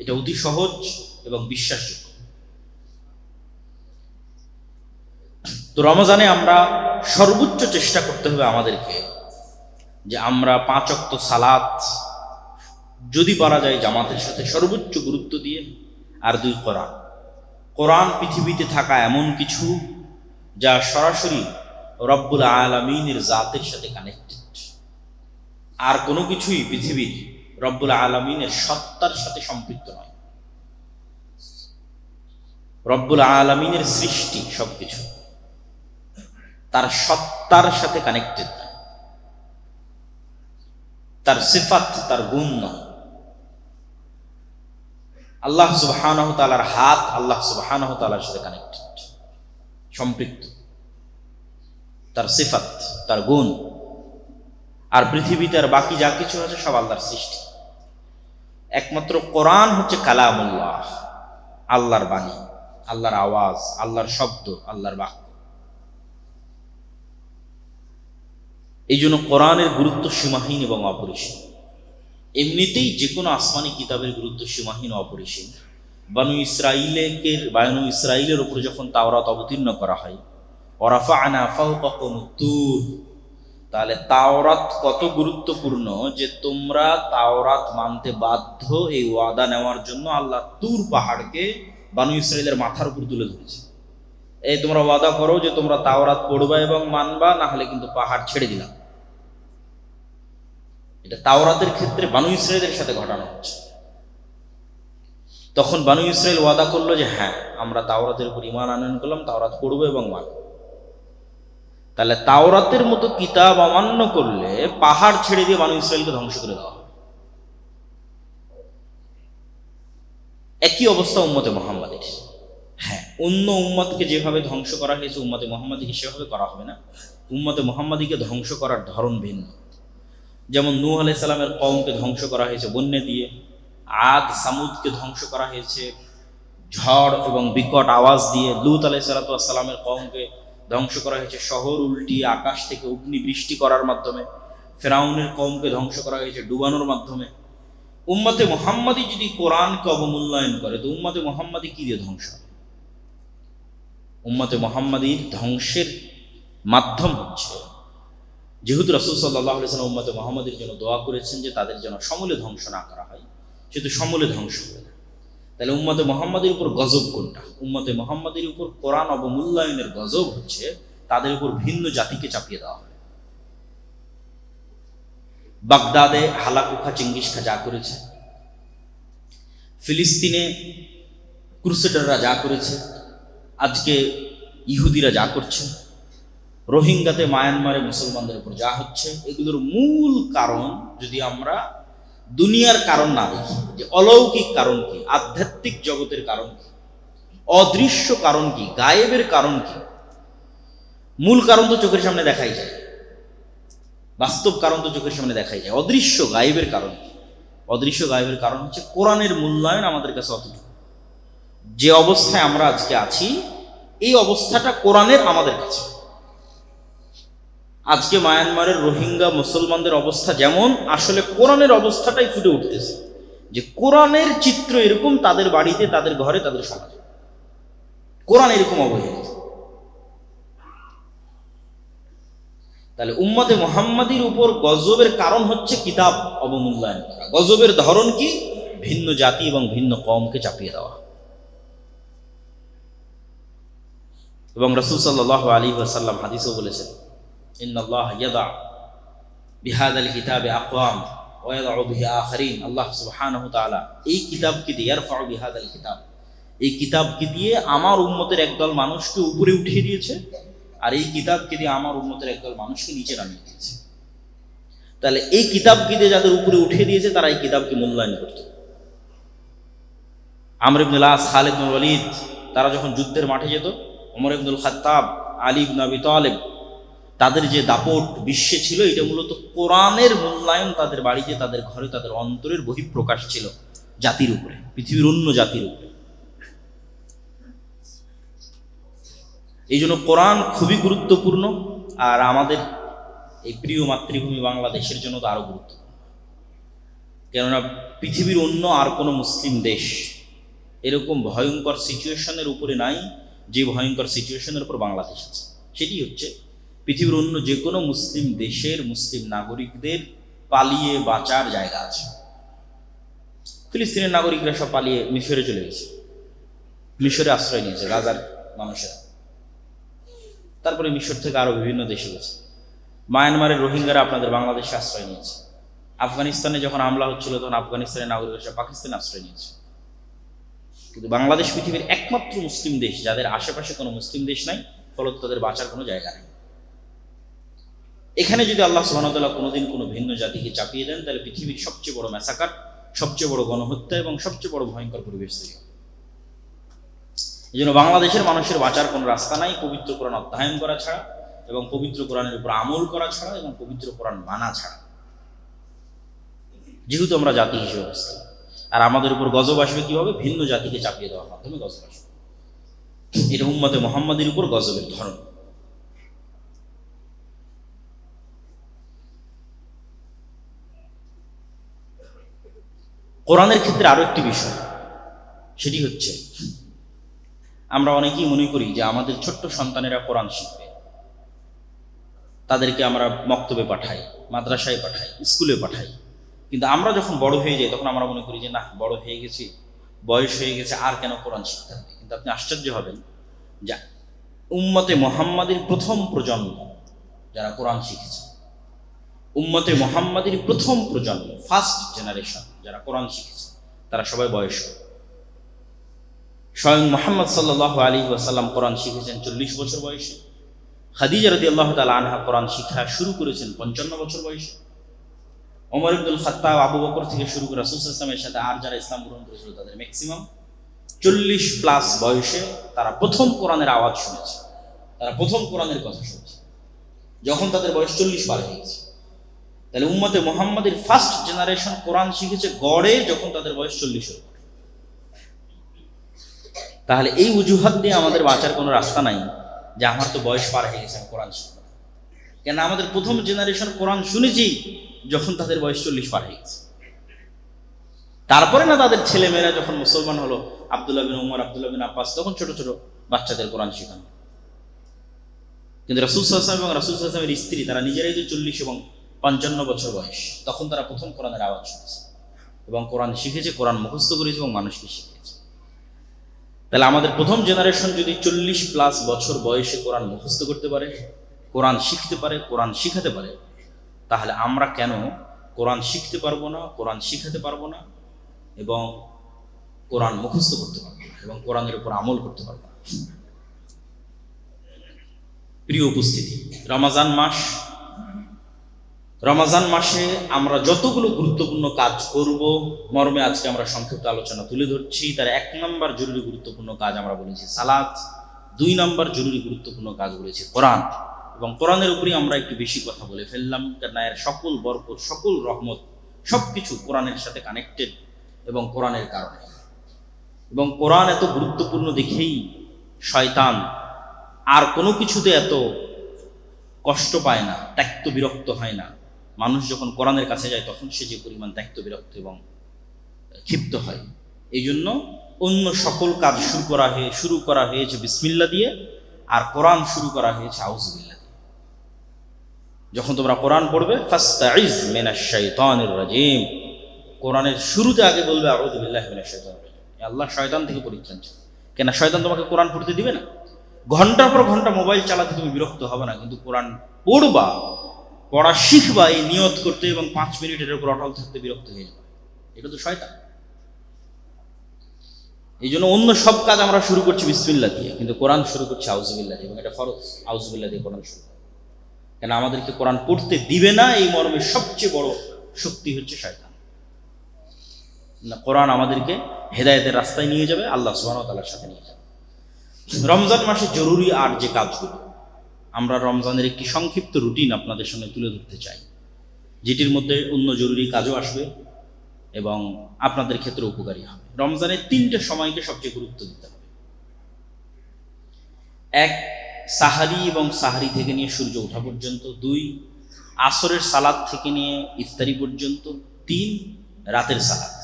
এটা অতি সহজ এবং বিশ্বাসযোগ্য। তো রমজানে আমরা সর্বোচ্চ চেষ্টা করতে হবে আমাদেরকে, যে আমরা 5 ওয়াক্ত সালাত যদি পারা যায় জামাতের সাথে সর্বোচ্চ গুরুত্ব দিয়ে, আর 2 কোরআন। কোরআন পৃথিবীতে থাকা এমন কিছু যা সরাসরি রব্বুল আলামিনের জাতের সাথে কানেক্টেড। আর কোনো কিছুই পৃথিবীর রব্বুল আলামিনের সত্তার সাথে সম্পৃক্ত নয়। রব্বুল আলামিনের সৃষ্টি সবকিছু তার সত্তার সাথে কানেক্টেড নয়, তার সিফাত, তার গুণ নয়। আল্লাহ সুবহানাহু ওয়া তাআলার হাত আল্লাহ সুবহানাহু ওয়া তাআলার সাথে কানেক্টেড, সম্পৃক্ত, তার সিফাত, তার গুণ। আর পৃথিবীতে আর বাকি যা কিছু আছে সব আল্লাহর সৃষ্টি। একমাত্র কোরআন হচ্ছে কালামুল্লাহ, আল্লাহর বাণী, আল্লাহর আওয়াজ, আল্লাহর শব্দ, আল্লাহর বাক্য। এই জন্য কোরআনের গুরুত্ব সীমাহীন এবং অপরিসীম। এমনিতেই যে কোনো আসমানি কিতাবের গুরুত্ব সীমাহীন ও অপরিসীম। বানু ইসরাইলের উপর যখন তাওরাত অবতীর্ণ করা হয়, ওয়ারাফা'না ফাওকাকুমুত তুর, তাহলে তাওরাত কত গুরুত্বপূর্ণ যে তোমরা তাওরাত মানতে বাধ্য, এই ওয়াদা নেওয়ার জন্য আল্লাহ তুর পাহাড়কে বানু ইসরাইলের মাথার উপর তুলে ধরেছে। এই তোমরা ওয়াদা করো যে তোমরা তাওরাত পড়বা এবং মানবা, না হলে কিন্তু পাহাড় ছেড়ে দিলাম। এটা তাওরাতের ক্ষেত্রে বানু ইসরাইলের সাথে ঘটানো হচ্ছে। তখন বানু ইসরাইল ওয়াদা করলো যে হ্যাঁ, আমরা তাওরাতের উপর ঈমান আনয়ন করলাম, তাওরাত পড়বো এবং মানব। তাহলে তাওরাতের মতো কিতাব অমান্য করলে পাহাড় ছেড়ে দিয়ে বানু ইসরাইলকে ধ্বংস করে দেওয়া হবে। একই অবস্থা উম্মতে মুহাম্মাদের। হ্যাঁ, অন্য উম্মতকে যেভাবে ধ্বংস করা হয়েছে উম্মতে মুহাম্মাদীকে সেভাবে করা হবে না। উম্মতে মুহাম্মাদীকে ধ্বংস করার ধরন ভিন্ন। যেমন নূহ আলাইহিস সালামের কওমকে ধ্বংস করা হয়েছে বন্যা দিয়ে, আদ সামুদকে ধ্বংস করা হয়েছে ঝড় এবং বিকট আওয়াজ দিয়ে, লূত আলাইহিস সালামের কওমকে ধ্বংস করা হয়েছে শহর উল্টিয়ে আকাশ থেকে অগ্নি বৃষ্টি করার মাধ্যমে, ফেরাউনের কওমকে ধ্বংস করা হয়েছে ডুবানোর মাধ্যমে। উম্মতে মুহাম্মাদী যদি কোরআনকে অবমূল্যায়ন করে, তো উম্মতে মুহাম্মাদী কি দিয়ে ধ্বংস হবে? উম্মতে মুহাম্মাদীর ধ্বংসের মাধ্যম হচ্ছে, যেহেতু রাসূল সাল্লাল্লাহু আলাইহি ওয়াসাল্লাম উম্মতে মুহাম্মাদীর জন্য দোয়া করেছেন যে তাদের যেন সমূলে ধ্বংস না করা হয়, সেহেতু সমূলে ধ্বংস করে দেয়। তাহলে উম্মতে মুহাম্মাদীর উপর গজব কোনটা? উম্মতে মুহাম্মাদীর উপর কোরআন অবমূল্যায়নের গজব হচ্ছে তাদের উপর ভিন্ন জাতিকে চাপিয়ে দেওয়া হয়। বাগদাদে হালাকুখা চেঙ্গিস খা যা করেছে, ফিলিস্তিনে ক্রুসেডাররা যা করেছে, আজকে ইহুদিরা যা করছে, রোহিঙ্গাতে মায়ানমারে মুসলমানদের উপর যা হচ্ছে, এগুলোর মূল কারণ যদি আমরা দুনিয়ার কারণ না দেখি, যে অলৌকিক কারণ কি, আধ্যাত্মিক জগতের কারণ কি, অদৃশ্য কারণ কি, গায়েবের কারণ কি, মূল কারণ তো চোখের সামনে দেখাই যায়, বাস্তব কারণ তো চোখের সামনে দেখাই যায়। অদৃশ্য গায়েবের কারণ কি? অদৃশ্য গায়েবের কারণ হচ্ছে কোরআনের মূল্যায়ন আমাদের কাছে অতটুকু। যে অবস্থায় আমরা আজকে আছি, এই অবস্থাটা কোরআনের আমাদের কাছে। আজকে মায়ানমারের রোহিঙ্গা মুসলমানদের অবস্থা যেমন, আসলে কোরআনের অবস্থাটাই ফুটে উঠতেছে, যে কোরআনের চিত্র এরকম তাদের বাড়িতে, তাদের ঘরে, তাদের সমাজে কোরআন এরকম অবহেলিত। তাহলে উম্মতে মুহাম্মাদির উপর গজবের কারণ হচ্ছে কিতাব অবমূল্যায়ন করা। গজবের ধরন কি? ভিন্ন জাতি এবং ভিন্ন কওমকে চাপিয়ে দেওয়া। এবং রাসূল সাল্লাল্লাহু আলাইহি ওয়াসাল্লাম হাদিসেও বলেছেন, ইন্নাল্লাহ ইয়াদা বিহাদাল কিতাবে আকওয়াম ওয়া ইয়াদউ বিহি আখারিন। আল্লাহ সুবহানাহু ওয়া তাআলা এই কিতাবকে দিয়ে, ইয়ারফাউ বিহাদাল কিতাব, এই কিতাবকে দিয়ে আমার উম্মতের একদল মানুষকে উপরে উঠিয়ে দিয়েছে, আর এই কিতাবকে দিয়ে আমার উম্মতের একদল মানুষকে নিচে নামিয়ে দিয়েছে। তাহলে এই কিতাবকে দিয়ে যাদের উপরে উঠিয়ে দিয়েছে তারা এই কিতাবকে মূল্যায়ন করত। আমর ইবনুল আস, খালিদ ইবনুল ওয়ালিদ তারা যখন যুদ্ধের মাঠে যেত, ওমর ইবনুল খাত্তাব, আলী ইবনে আবি তালেব, তাদের যে দাপট বিশ্বে ছিল, এটা মূলত কোরআনের মূল্যায়ন তাদের বাড়িতে, তাদের ঘরে, তাদের অন্তরের বহিঃপ্রকাশ ছিল জাতির উপরে, পৃথিবীর অন্য জাতির উপরে। এই জন্য কোরআন খুবই গুরুত্বপূর্ণ, আর আমাদের এই প্রিয় মাতৃভূমি বাংলাদেশের জন্য তো আরো গুরুত্বপূর্ণ। কেননা পৃথিবীর অন্য আর কোনো মুসলিম দেশ এরকম ভয়ঙ্কর সিচুয়েশনের উপরে নাই যে ভয়ঙ্কর সিচুয়েশনের উপর বাংলাদেশ আছে। সেটি হচ্ছে পৃথিবীর অন্য যে কোনো মুসলিম দেশের মুসলিম নাগরিকদের পালিয়ে বাঁচার জায়গা আছে। ফিলিস্তিনের নাগরিকরা সব পালিয়ে মিশরে চলে গেছে, মিশরে আশ্রয় নিয়েছে গাজার মানুষেরা। তারপরে মিশর থেকে আরো বিভিন্ন দেশে গেছে। মায়ানমারের রোহিঙ্গারা আপনাদের বাংলাদেশে আশ্রয় নিয়েছে। আফগানিস্তানে যখন হামলা হচ্ছিল তখন আফগানিস্তানের নাগরিকরা পাকিস্তানে আশ্রয় নিয়েছে। কিন্তু বাংলাদেশ পৃথিবীর একমাত্র মুসলিম দেশ যাদের আশেপাশে কোনো মুসলিম দেশ নাই, ফলত তাদের বাঁচার কোনো জায়গা নেই। এখানে যদি আল্লাহ সুবহানাহু ওয়া তাআলা কোনোদিন কোনো ভিন্ন জাতিকে চাপিয়ে দেন, তাহলে পৃথিবীর সবচেয়ে বড় ম্যাসাকার, সবচেয়ে বড় গণহত্যা এবং সবচেয়ে বড় ভয়ঙ্কর পরিবেশ তৈরি হবে। এই জন্য বাংলাদেশের মানুষের বাঁচার কোনো রাস্তা নাই পবিত্র কোরআন অধ্যয়ন করা ছাড়া, এবং পবিত্র কোরআনের উপর আমল করা ছাড়া, এবং পবিত্র কোরআন মানা ছাড়া। যেহেতু আমরা জাতি হিসেবে অবস্থিত, আর আমাদের উপর গজব আসবে কিভাবে? ভিন্ন জাতিকে চাপিয়ে দেওয়ার মাধ্যমে গজব আসবে। এটা উম্মতে মুহাম্মাদির উপর গজবের ধরন। কোরআনের ক্ষেত্রে আরো একটি বিষয়, সেটি হচ্ছে আমরা অনেকেই মনে করি যে আমাদের ছোট্ট সন্তানেরা কোরআন শিখবে, তাদেরকে আমরা মক্তবে পাঠাই, মাদ্রাসায় পাঠাই, স্কুলে পাঠাই। কিন্তু আমরা যখন বড় হয়ে যাই তখন আমরা মনে করি যে না, বড় হয়ে গেছি, বয়স হয়ে গেছে, আর কেন কোরআন শিখতে হবে। কিন্তু আপনি আশ্চর্য হবেন যে উম্মতে মুহাম্মাদির প্রথম প্রজন্ম যারা কোরআন শিখেছে, উম্মতে মুহাম্মাদির প্রথম প্রজন্ম, ফার্স্ট জেনারেশন যারা কোরআন শিখেছে, তারা সবাই বয়স্ক। স্বয়ং মুহাম্মদ সাল্লাল্লাহু আলাইহি ওয়াসাল্লাম কোরআন শিখেছেন 40 বছর বয়সে। খাদিজা রাদিয়াল্লাহু তাআলা আনহা কোরআন শিক্ষা শুরু করেছেন 55 বছর বয়সে। ওমর ইবনুল খাত্তাব, আবু বকর থেকে শুরু করে রাসূল সাল্লাল্লাহু আলাইহি ওয়াসাল্লামের সাথে আর যারা ইসলাম গ্রহণ করেছিল তাদের ম্যাক্সিমাম 40+ বয়সে তারা প্রথম কোরআনের আওয়াজ শুনেছে, তারা প্রথম কোরআনের কথা শুনেছে যখন তাদের বয়স 40 পার হয়ে গেছে। তাহলে উম্মতে মুহাম্মাদের ফার্স্ট জেনারেশন কোরআন শিখেছে গড়ে যখন তাদের বয়স 40-এর উপর। তাহলে এই অজুহাত দিয়ে আমাদের বাঁচার কোনো রাস্তা নাই যে আমার তো বয়স পার হয়ে গেছে, আমি কোরআন শিখব। কেন? আমাদের প্রথম জেনারেশন কোরআন শুনেছি যখন তাদের বয়স 40 পার হয়ে গেছে। তারপরে না তাদের ছেলেমেয়েরা যখন মুসলমান হলো, আব্দুল্লাহ বিন উমর, আব্দুল্লাহ বিন আব্বাস, তখন ছোট ছোট বাচ্চাদের কোরআন শেখানো। কিন্তু রাসূল সাল্লাল্লাহু আলাইহি ওয়াসাল্লাম এবং রাসূল সাল্লাল্লাহু আলাইহি ওয়াসাল্লামের স্ত্রী তারা নিজেরাই যে 40 এবং 55 বছর বয়স, তখন তারা প্রথম কোরআনের আওয়াজ শুনেছে এবং কোরআন শিখেছে, কোরআন মুখস্থ করেছে এবং মানুষকে শিখিয়েছে। তাহলে আমাদের প্রথম জেনারেশন যদি 40+ বছর বয়সে কোরআন মুখস্থ করতে পারে, কোরআন শিখতে পারে, কোরআন শিখাতে পারে, তাহলে আমরা কেন কোরআন শিখতে পারবো না, কোরআন শিখাতে পারবো না, এবং কোরআন মুখস্থ করতে পারবো না, এবং কোরআনের উপর আমল করতে পারবো না? প্রিয় উপস্থিতি, রমাজান মাসে আমরা যতগুলো গুরুত্বপূর্ণ কাজ করব মর্মে আজকে আমরা সংক্ষিপ্ত আলোচনা তুলে ধরছি। তার 1 নম্বর জরুরি গুরুত্বপূর্ণ কাজ আমরা বলেছি সালাত, 2 নম্বর জরুরি গুরুত্বপূর্ণ কাজ বলেছি কোরআন, এবং কোরআনের উপরই আমরা একটু বেশি কথা বলে ফেললাম, কেননা এর সকল বরকত, সকল রহমত সবকিছু কোরআনের সাথে কানেক্টেড এবং কোরআনের কারণে। এবং কোরআন এত গুরুত্বপূর্ণ দেখেই শয়তান আর কোনো কিছুতে এত কষ্ট পায় না, ত্যক্ত বিরক্ত হয় না। মানুষ যখন কোরআনের কাছে যায় তখন সে যে পরিমাণ ত্যক্ত বিরক্ত এবং ক্ষিপ্ত হয়। এই জন্য অন্য সকল কাজ শুরু করা হয়েছে বিসমিল্লাহ দিয়ে, আর কোরআন শুরু করা হয়েছে আউযুবিল্লাহ দিয়ে। যখন তোমরা কোরআন পড়বে ফাস্তাইজ মিনাশ শাইতানির রাজিম, কোরআনের শুরুতে আগে বলবে আউযু বিল্লাহি মিনাশ শাইতানির রাজিম, আল্লাহ শয়তান থেকে পরিত্রাণ চাই। কেন শয়তান তোমাকে কোরআন পড়তে দিবে না? ঘন্টার পর ঘন্টা মোবাইল চালাতে তুমি বিরক্ত হবে না, কিন্তু কোরআন পড়বা, পড়া শিখবা এই নিয়ত করতে এবং 5 মিনিটের উপর অটল থাকতে বিরক্ত হয়ে যাবে। এটা তো শয়তান। এই জন্য অন্য সব কাজ আমরা শুরু করছি বিসমিল্লাহ দিয়ে, কিন্তু কোরআন শুরু করছি আউযু বিল্লাহ দিয়ে, এবং এটা ফরজ। আউযু বিল্লাহ দিয়ে কোরআন শুরু, কেন আমাদেরকে কোরআন পড়তে দিবে না এই মর্মে সবচেয়ে বড় শক্তি হচ্ছে শয়তান। না, কোরআন আমাদেরকে হেদায়েতের রাস্তায় নিয়ে যাবে, আল্লাহ সুবহানাহু ওয়া তাআলার সাথে নিয়ে যাবে। রমজান মাসে জরুরি আর যে কাজগুলো, আমরা রমজানের একটি সংক্ষিপ্ত রুটিন আপনাদের সামনে তুলে ধরতে চাই, যেটির মধ্যে অন্য জরুরি কাজও আসবে এবং আপনাদের ক্ষেত্রে উপকারী হবে। রমজানের 3টে সময়কে সবচেয়ে গুরুত্ব দিতে হবে। 1, সাহারি এবং সাহারি থেকে নিয়ে সূর্য ওঠা পর্যন্ত। 2, আসরের সালাত থেকে নিয়ে ইফতারি পর্যন্ত। 3, রাতের সালাত।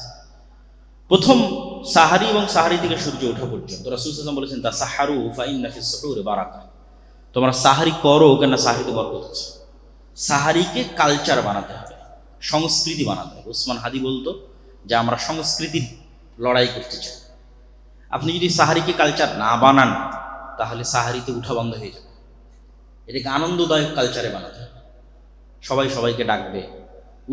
প্রথম সাহারি এবং সাহারি থেকে সূর্য ওঠা পর্যন্ত রাসূল সাল্লাল্লাহু আলাইহি ওয়াসাল্লাম বলেছেন, তাসাহারু ফাইন্না ফিস সুহুরি বারাকা, তোমরা সাহারি করো, কেন সাহারিতে বরকত আছে। সাহারিকে কালচার বানাতে হবে, সংস্কৃতি বানাতে হবে। উসমান হাদি বলতো যে আমরা সংস্কৃতির লড়াই করতে চাই। আপনি যদি সাহারিকে কালচার না বানান তাহলে সাহারিতে উঠা বন্ধ হয়ে যাবে। এটাকে আনন্দদায়ক কালচারে বানাতে হবে। সবাই সবাইকে ডাকবে,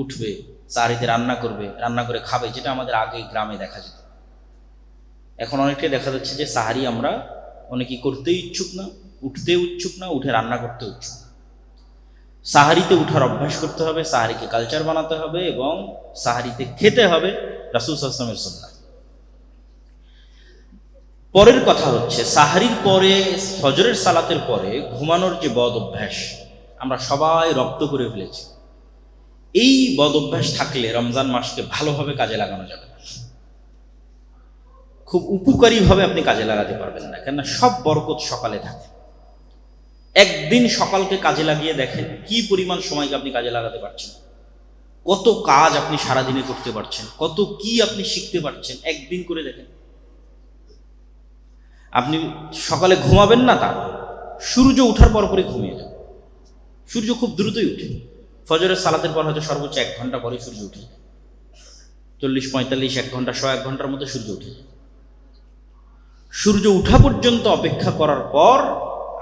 উঠবে, সাহারিতে রান্না করবে, রান্না করে খাবে, যেটা আমাদের আগে গ্রামে দেখা যেত। এখন অনেকটাই দেখা যাচ্ছে যে সাহারি আমরা অনেকেই করতেই ইচ্ছুক না, উঠতে ইচ্ছুক না, উঠে রান্না করতে ইচ্ছুক না। সাহারিতে উঠার অভ্যাস করতে হবে, সাহারিকে কালচার বানাতে হবে এবং সাহারিতে খেতে হবে রাসূল সাল্লাল্লাহু আলাইহি ওয়াসাল্লামের সুন্নাহ। পরের কথা হচ্ছে, সাহারির পরে ফজরের সালাতের পরে ঘুমানোর যে বদ অভ্যাস আমরা সবাই রপ্ত করে ফেলেছি, এই বদ অভ্যাস থাকলে রমজান মাসকে ভালোভাবে কাজে লাগানো যাবে না, খুব উপকারীভাবে আপনি কাজে লাগাতে পারবেন না। কেননা সব বরকত সকালে থাকে। একদিন সকালকে কাজে লাগিয়ে দেখেন কি পরিমাণ সময়কে আপনি কাজে লাগাতে পারছেন, কত কাজ আপনি সারাদিনে করতে পারছেন, কত কি আপনি শিখতে পারছেন। একদিন করে দেখেন। আপনি সকালে ঘুমাবেন না, তা সূর্য ওঠার পরপরই ঘুমিয়ে যাবে। সূর্য খুব দ্রুতই উঠে, ফজরের সালাতের পর হয়তো সর্বোচ্চ 1 ঘন্টা পরে সূর্য উঠে যায়। 40-45 1 ঘন্টা 100 ঘন্টার মধ্যে সূর্য উঠে যায়। সূর্য উঠা পর্যন্ত অপেক্ষা করার পর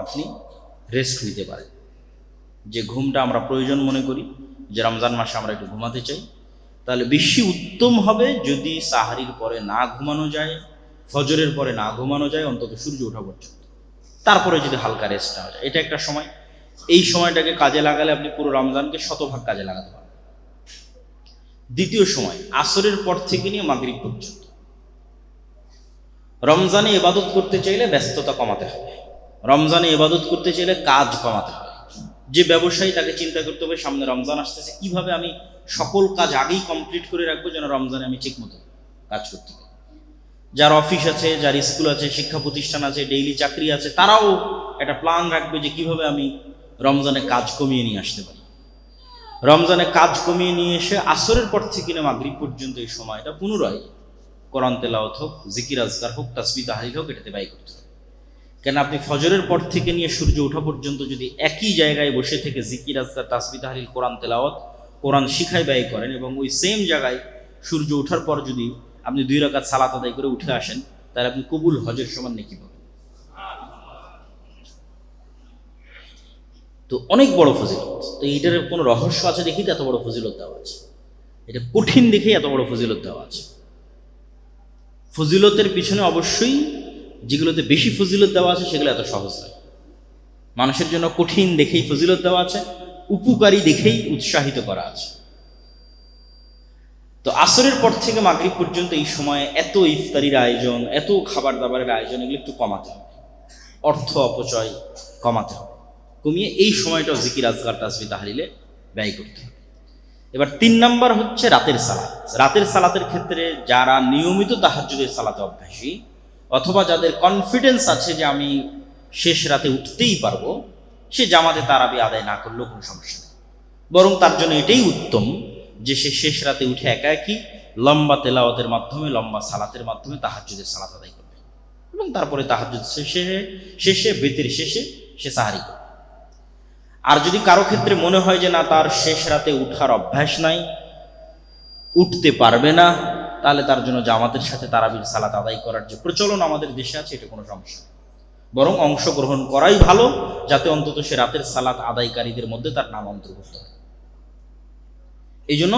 আপনি রেস্ট নিতে পারেন। যে ঘুমটা আমরা প্রয়োজন মনে করি, যে রমজান মাসে আমরা একটু ঘুমাতে চাই, তাহলে বেশি উত্তম হবে যদি সাহারির পরে না ঘুমানো যায়, ফজরের পরে না ঘুমানো যায়, অন্তত সূর্য ওঠা পর্যন্ত। তারপরে যদি হালকা রেস্ট নেওয়া যায়, এটা একটা সময়। এই সময়টাকে কাজে লাগালে আপনি পুরো রমজানকে শতভাগ কাজে লাগাতে পারবেন। দ্বিতীয় সময় আসরের পর থেকে নিয়ে মাগরিব পর্যন্ত। রমজানে ইবাদত করতে চাইলে ব্যস্ততা কমাতে হবে, রমজানে ইবাদত করতে চাইলে কাজ কমাতে হবে। যে ব্যবসায়ী তাকে চিন্তা করতে হবে সামনে রমজান আসতেছে, কিভাবে আমি সকল কাজ আগেই কমপ্লিট করে রাখবো যেন রমজানে আমি ঠিক মতো কাজ করতে পারি। যার অফিস আছে, যার স্কুল আছে, শিক্ষা প্রতিষ্ঠান আছে, ডেইলি চাকরি আছে, তারাও একটা প্ল্যান রাখবে যে কিভাবে আমি রমজানে কাজ কমিয়ে নিয়ে আসতে পারি। রমজানে কাজ কমিয়ে নিয়ে এসে আসরের পর থেকে না মাগরিব পর্যন্ত এই সময়টা পুনরায় কোরআন তেলাওয়াত হোক, জিকির আজকার হোক, তাসবিহ তাহলিল হোক, এটাতে ব্যয় করতে হবে। কেন আপনি ফজরের পর থেকে নিয়ে সূর্য ওঠা পর্যন্ত যদি একই জায়গায় বসে থেকে জিকির আজকার, তাসবিহ তাহলিল, কোরআন তেলাওয়াত, কোরআন শিখায় ব্যয় করেন এবং ওই সেম জায়গায় সূর্য ওঠার পর যদি আপনি 2 রাকাত সালাত আদায় করে উঠে আসেন, তাহলে আপনি কবুল হজের সমান নেকি পাবেন। তো অনেক বড় ফজিলত। তো এইটার কোনো রহস্য আছে দেখি তো এত বড় ফজিলত দেওয়া আছে, এটা কঠিন দেখেই এত বড় ফজিলত দেওয়া আছে। ফজিলতের পিছনে অবশ্যই যেগুলোতে বেশি ফজিলত দেওয়া আছে সেগুলো এত সহজ নয়। মানুষের জন্য কঠিন দেখেই ফজিলত দেওয়া আছে, উপকারী দেখেই উৎসাহিত করা আছে। তো আসরের পর থেকে মাগরিব পর্যন্ত এই সময়ে এত ইফতারির আয়োজন, এত খাবার দাবারের আয়োজন, এগুলো একটু কমাতে হবে। অর্থ অপচয় কমাতে হবে, কমিয়ে এই সময়টাও জিকির আজকার, তাসবিহ তাহলিলে ব্যয় করতে হবে। এবার 3 নাম্বার হচ্ছে রাতের সালাত। রাতের সালাতের ক্ষেত্রে যারা নিয়মিত তাহাজ্জুদের সালাতে অভ্যাসী, অথবা যাদের কনফিডেন্স আছে যে আমি শেষ রাতে উঠতেই পারবো, সে জামাতে তারাবি আদায় না করলেও কোনো সমস্যা নেই। বরং তার জন্য এটাই উত্তম যে সে শেষ রাতে উঠে একা একই লম্বা তেলাওয়াতের মাধ্যমে, লম্বা সালাতের মাধ্যমে তাহাজ্জুদের সালাত আদায় করবে এবং তারপরে তাহাজ্জুদ শেষে বেতের শেষে সে সাহারি করবে। আর যদি কারো ক্ষেত্রে মনে হয় যে না, তার শেষ রাতে উঠার অভ্যাস নাই, উঠতে পারবে না, তাহলে তার জন্য জামাতের সাথে তারাবির সালাত আদায় করার যে প্রচলন আমাদের দেশে আছে, এটা কোনো সমস্যা নেই। বরং অংশগ্রহণ করাই ভালো, যাতে অন্তত সে রাতের সালাত আদায়কারীদের মধ্যে তার নাম অন্তর্ভুক্ত হয়। এই জন্য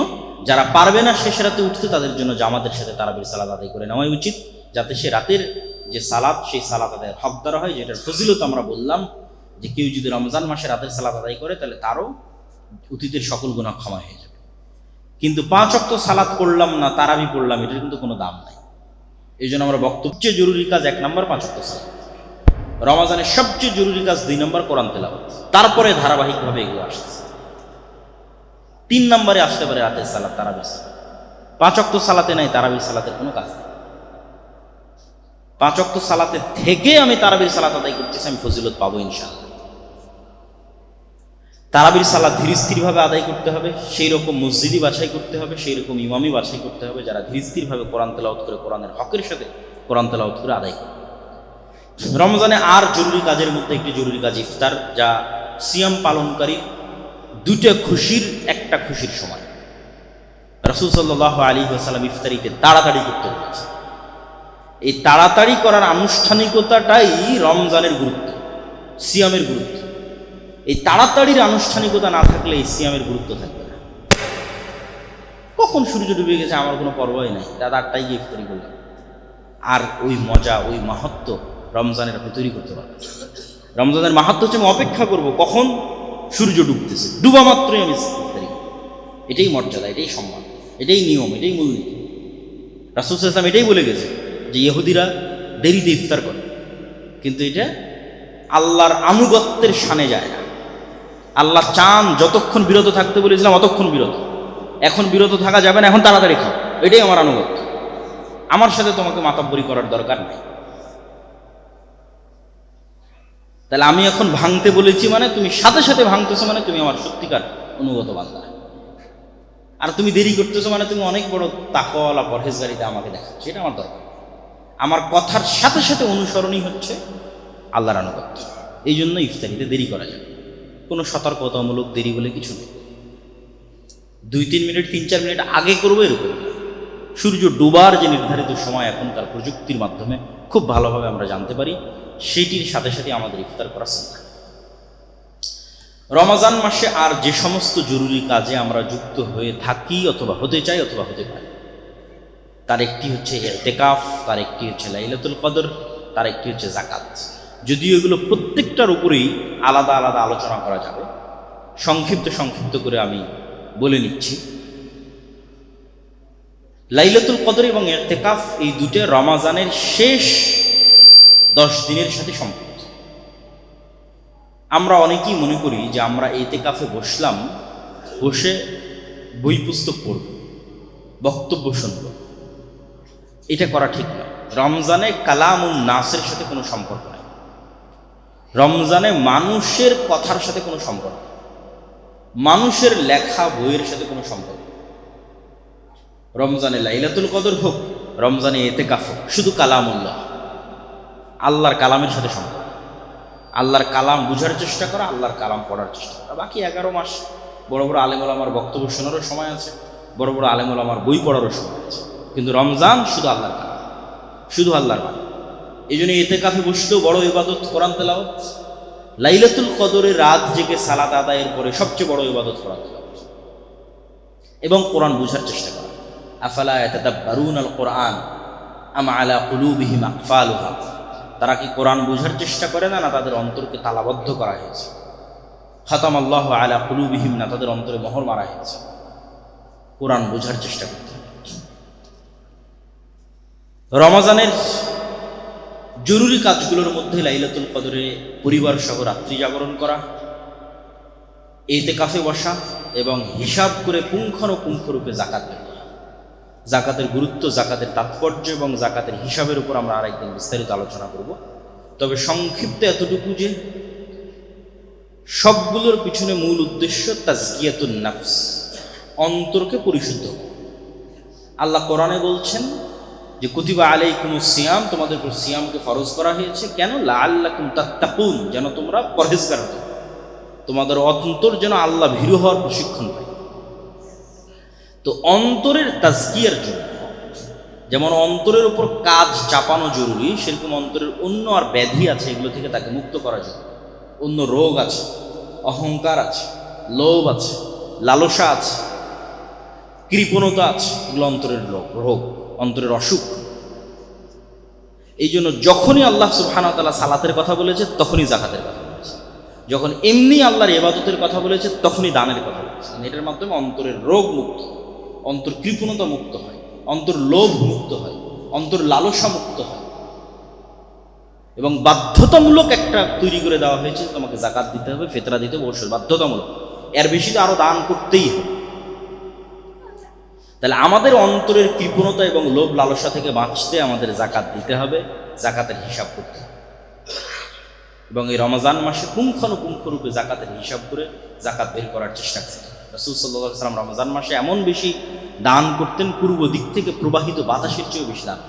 যারা পারবে না শেষ রাতে উঠতে, তাদের জন্য জামাতের সাথে তারাবির সালাত আদায় করে নেওয়াই উচিত, যাতে সে রাতের যে সালাত, সেই সালাত আদায়ের হকদার হয়। যেটার ফজিলত আমরা বললাম যে কেউ যদি রমজান মাসে রাতের সালাত আদায় করে, তাহলে তারও অতীতের সকল গুনাহ ক্ষমা হয়ে যাবে। কিন্তু 5 ওয়াক্ত সালাত পড়লাম না, তারাবি পড়লাম, এটার কিন্তু কোনো দাম নাই। এই জন্য আমরা সবচেয়ে জরুরি কাজ 1 নম্বর 5 ওয়াক্ত সালাত, রমাজানের সবচেয়ে জরুরি কাজ 2 নম্বর কোরআন তেলাওয়াত, তারপরে ধারাবাহিকভাবে এগুলো আসতেছে। 3 নম্বরে আসতে পারে রাতের সালাত, তারাবির সালাত। 5 ওয়াক্ত সালাতে নাই, তারাবির সালাতের কোনো কাজ নেই। 5 ওয়াক্ত সালাতে থেকে আমি তারাবির সালাত আদায় করতেছি, আমি ফজিলত পাবো ইনশাআল্লাহ। তারাবির সালাত ধীর স্থিরভাবে আদায় করতে হবে, সেই রকম মসজিদই বাছাই করতে হবে, সেই রকম ইমামই বাছাই করতে হবে, যারা ধীর স্থিরভাবে কোরআন তেলাওয়াত করে, কোরআনের হকের সাথে কোরআন তেলাওয়াত করে আদায় করে। রমজানে আর জরুরি কাজের মধ্যে একটি জরুরি কাজ ইফতার, যা সিয়াম পালনকারী 2টা খুশির একটা খুশির সময়। রাসূল সাল্লাল্লাহু আলাইহি ওয়াসাল্লাম ইফতারিতে তাড়াতাড়ি করতে বলেছে। এই তাড়াতাড়ি করার আনুষ্ঠানিকতাটাই রমজানের গুরুত্ব, সিয়ামের গুরুত্ব। এই তাড়াতাড়ির আনুষ্ঠানিকতা না থাকলে এই সিয়ামের গুরুত্ব থাকবে না। কখন সূর্য ডুবে গেছে আমার কোনো পরোয়াই নাই, রাত 8টায় গিয়ে ইফতারি করলাম। আর ওই মজা, ওই মাহাত্ম্য রমজানের আপনি তৈরি করতে পারবেন। রমজানের মাহাত্ম্য হচ্ছে আমি অপেক্ষা করব কখন সূর্য ডুবতেছে, ডুবা মাত্রই আমি ইফতারি। এটাই মর্যাদা, এটাই সম্মান, এটাই নিয়ম, এটাই মূলনীতি। রাসূল সাল্লাল্লাহু আলাইহি ওয়াসাল্লাম এটাই বলে গেছে যে ইহুদিরা দেরিতে ইফতার করে, কিন্তু এটা আল্লাহর আনুগত্যের শানে যায় না। আল্লাহ চান যতক্ষণ বিরত থাকতে বলেছিলাম অতক্ষণ বিরত, এখন বিরত থাকা যাবে না, এখন তাড়াতাড়ি খাও, এটাই আমার আনুগত্য। আমার সাথে তোমাকে মাতাব্বরি করার দরকার নাই। তাহলে আমি এখন ভাঙতে বলেছি মানে তুমি সাথে সাথে ভাঙতেছো, মানে তুমি আমার সত্যিকার অনুগত বান্দা। আর তুমি দেরি করতেছো মানে তুমি অনেক বড় তাকওয়ালা পরহেজগারিতে আমাকে দেখাচ্ছ, এটা আমার দরকার। আমার কথার সাথে সাথে অনুসরণই হচ্ছে আল্লাহর আনুগত্য। এই জন্য ইফতারিতে দেরি করা যাবে, কোনো সতর্কতামূলক দেরি বলে কিছু নেই। 2-3 মিনিট 3-4 মিনিট আগে করবো এরকম। সূর্য ডুবার যে নির্ধারিত সময় এখনকার প্রযুক্তির মাধ্যমে খুব ভালোভাবে আমরা জানতে পারি, সেটির সাথে সাথে আমাদের ইফতার করা চিন্তা। রমজান মাসে আর যে সমস্ত জরুরি কাজে আমরা যুক্ত হয়ে থাকি অথবা হতে চাই অথবা হতে পারি, তার একটি হচ্ছে ইতিকাফ, তার একটি হচ্ছে লাইলাতুল কদর, তার একটি হচ্ছে যাকাত। যদিও এগুলো প্রত্যেকটার উপরেই আলাদা আলাদা আলোচনা করা যাবে, সংক্ষিপ্ত করে আমি বলে নিচ্ছি। লাইলাতুল কদর এবং ইতিকাফ এই দুটো রমজানের শেষ 10 দিনের সাথে সম্পর্কিত। আমরা অনেকেই মনে করি যে আমরা ইতিকাফে বসলাম, বসে বই পুস্তক পড়ব, বক্তব্য শুনব, এটা করা ঠিক নয়। রমজানে কালামুন নাসের সাথে কোনো সম্পর্ক নাই, রমজানে মানুষের কথার সাথে কোনো সম্পর্ক, মানুষের লেখা বইয়ের সাথে কোনো সম্পর্ক। রমজানে লাইলাতুল কদর হোক, রমজানে ইতিকাফ হোক, শুধু কালামুল্লাহ, আল্লাহর কালামের সাথে সম্পর্ক। আল্লাহর কালাম বুঝার চেষ্টা করা, আল্লাহর কালাম পড়ার চেষ্টা করা। বাকি 11 মাস বড় বড় আলেম ওলামার বক্তব্য শোনারও সময় আছে, বড় বড় আলেম ওলামার বই পড়ারও সময় আছে, কিন্তু রমজান শুধু আল্লাহর কালাম, শুধু আল্লাহর বাণী। এই জন্য ইতিকাফে বসলেও বড় ইবাদত কোরআন তেলাওয়াত। লাইলাতুল কদরে রাত জেগে সালাত আদায়ের পরে সবচেয়ে বড় ইবাদত কোরআন তেলাওয়াত এবং কোরআন বুঝার চেষ্টা করা। আফালা ইয়াতাদাব্বারুনাল কোরআন আম আলা কুলুবিহিম আকফালুহা, তারা কি কোরআন বুঝার চেষ্টা করে না, না তাদের অন্তরকে তালাবদ্ধ করা হয়েছে? খাতামাল্লাহু আলা কুলুবিহিম, না তাদের অন্তরে মোহর মারা হয়েছে? কোরআন বুঝার চেষ্টা করতে হবে। রমজানের জরুরি কাজগুলোর মধ্যে লাইলাতুল কদরে পরিবার সহ রাত্রি জাগরণ করা, ইতিকাফে বসা এবং হিসাব করে পুঙ্খানুপুঙ্খরূপে যাকাত দেওয়া। যাকাতের গুরুত্ব, যাকাতের তাৎপর্য এবং যাকাতের হিসাবের উপর আমরা আরেকদিন বিস্তারিত আলোচনা করব। তবে সংক্ষিপ্ত এতটুকু যে সবগুলোর পিছনে মূল উদ্দেশ্য তাজকিয়াতুন নাফস, অন্তরকে পরিশুদ্ধ। আল্লাহ কোরআনে বলছেন যে কুতিবা আলাইকুমুস সিয়াম, তোমাদের উপর সিয়ামকে ফরজ করা হয়েছে। কেন? লাআল্লাকুম তাত্তাকুন, যেন তোমরা পরহেজগার হও। তোমাদের অন্তর যেন আল্লাহ ভীরু হওয়ার প্রশিক্ষণ পায়। তো অন্তরের তাজকিয়ার জন্য যেমন অন্তরের উপর কাজ চাপানো জরুরি, সেরকম অন্তরের অন্য আর ব্যাধি আছে, এগুলো থেকে তাকে মুক্ত করা জরুরি। অন্য রোগ আছে, অহংকার আছে, লোভ আছে, লালসা আছে, কৃপণতা আছে, এগুলো অন্তরের রোগ, অন্তরের অসুখ। এই জন্য যখনই আল্লাহ সুবহানাহু ওয়া তাআলা সালাতের কথা বলেছে তখনই যাকাতের কথা বলেছে, যখন এমনি আল্লাহর ইবাদতের কথা বলেছে তখনই দানের কথা বলেছে। এটার মাধ্যমে অন্তরের রোগ মুক্ত, অন্তর কৃপণতা মুক্ত হয়, অন্তর লোভ মুক্ত হয়, অন্তর লালসা মুক্ত হয়। এবং বাধ্যতামূলক একটা তৈরি করে দেওয়া হয়েছে, তোমাকে যাকাত দিতে হবে, ফিতরা দিতে হবে, অবশ্যই বাধ্যতামূলক। এর বেশি তো আরো দান করতেই হবে। তাহলে আমাদের অন্তরের কৃপণতা এবং লোভ লালসা থেকে বাঁচতে আমাদের যাকাত দিতে হবে, যাকাতের হিসাব করতে হবে। এবং এই রমজান মাসে পুঙ্খানুপুঙ্খ রূপে যাকাতের হিসাব করে যাকাত বের করার চেষ্টা করতে হবে। রাসূল সাল্লাল্লাহু আলাইহি ওয়াসাল্লাম রমজান মাসে এমন বেশি দান করতেন, পূর্ব দিক থেকে প্রবাহিত বাতাসের চেয়েও বেশি দান,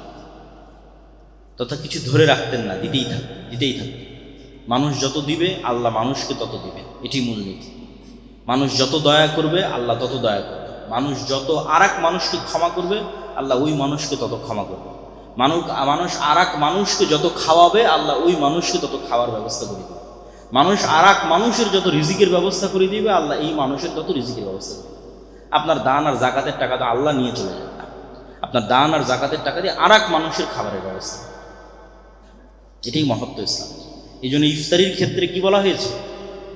তথা কিছু ধরে রাখতেন না, দিতেই থাকতেন। মানুষ যত দিবে আল্লাহ মানুষকে তত দিবেন, এটি মূলনীতি। মানুষ যত দয়া করবে আল্লাহ তত দয়া করবে। মানুষ যত আরেক মানুষকে ক্ষমা করবে আল্লাহ ওই মানুষকে তত ক্ষমা করবে। মানুষ আরেক মানুষকে যত খাওয়াবে আল্লাহ ওই মানুষকে তত খাওয়ার ব্যবস্থা করে দেবে। মানুষ আরেক মানুষের যত রিজিকের ব্যবস্থা করে দিবে আল্লাহ এই মানুষের তত রিজিকের ব্যবস্থা করে দেবে। আপনার দান আর যাকাতের টাকা তো আল্লাহ নিয়ে চলে যাবে না, আপনার দান আর যাকাতের টাকা দিয়ে আরেক মানুষের খাবারের ব্যবস্থা, এটাই মহত্ব ইসলাম। এই জন্য ইফতারির ক্ষেত্রে কি বলা হয়েছে,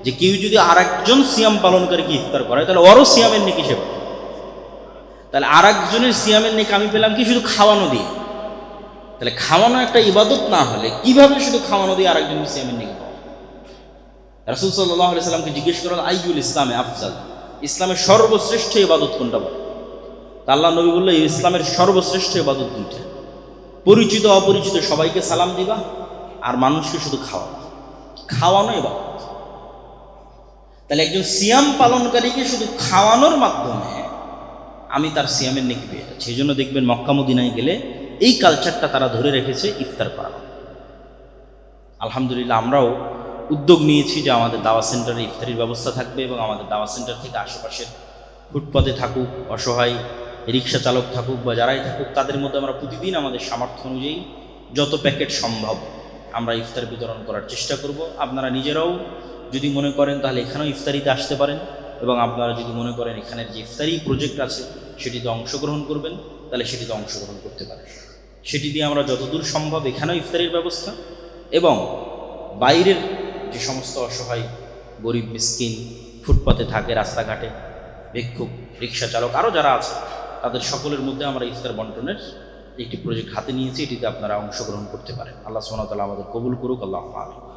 যে কেউ যদি আরেকজন সিয়াম পালনকারীকে ইফতার করে তাহলে ওরও সিয়ামের নেকি সে পাবে। তাহলে আরেকজনের সিয়ামের নেকি আমি পেলাম কি শুধু খাওয়ানো দিয়ে? তাহলে খাওয়ানো একটা ইবাদত না হলে কিভাবে শুধু খাওয়ানো দিয়ে আরেকজনের সিয়ামের নেকি পাওয়া? রাসূল সাল্লাল্লাহু আলাইহি সাল্লামকে জিজ্ঞেস করা আইয়ুল ইসলামে আফজাল, ইসলামের সর্বশ্রেষ্ঠ ইবাদত কোনটা বলে? তা আল্লাহ নবী বললেন ইসলামের সর্বশ্রেষ্ঠ ইবাদত দুইটা, পরিচিত অপরিচিত সবাইকে সালাম দিবা আর মানুষকে শুধু খাওয়ানো ইবাদত। তাহলে একজন সিয়াম পালনকারীকে শুধু খাওয়ানোর মাধ্যমে আমি তার সিয়ামের নেকি পেয়ে যাচ্ছি। এই জন্য দেখবেন মক্কা মদিনায় গেলে এই কালচারটা তারা ধরে রেখেছে, ইফতার করানো। আলহামদুলিল্লাহ আমরাও উদ্যোগ নিয়েছি যে আমাদের দাওয়া সেন্টারে ইফতারির ব্যবস্থা থাকবে এবং আমাদের দাওয়া সেন্টার থেকে আশেপাশের ফুটপাতে থাকুক, অসহায় রিক্সা চালক থাকুক বা যারাই থাকুক, তাদের মধ্যে আমরা প্রতিদিন আমাদের সামর্থ্য অনুযায়ী যত প্যাকেট সম্ভব আমরা ইফতার বিতরণ করার চেষ্টা করব। আপনারা নিজেরাও যদি মনে করেন তাহলে এখানেও ইফতারিতে আসতে পারেন, এবং আপনারা যদি মনে করেন এখানের যে ইফতারি প্রজেক্ট আছে সেটিতে অংশগ্রহণ করবেন তাহলে সেটিতে অংশগ্রহণ করতে পারেন। সেটি দিয়ে আমরা যতদূর সম্ভব এখানেও ইফতারির ব্যবস্থা এবং বাইরের যে সমস্ত অসহায় গরিব মিসকিন ফুটপাতে থাকে, রাস্তাঘাটে ভিক্ষুক, রিক্সা চালক আরও যারা আছে তাদের সকলের মধ্যে আমরা ইফতার বন্টনের একটি প্রজেক্ট হাতে নিয়েছি, এটিতে আপনারা অংশগ্রহণ করতে পারেন। আল্লাহ সুবহানাহু ওয়া তাআলা আমাদের কবুল করুক। আল্লাহুম্মা আমিন।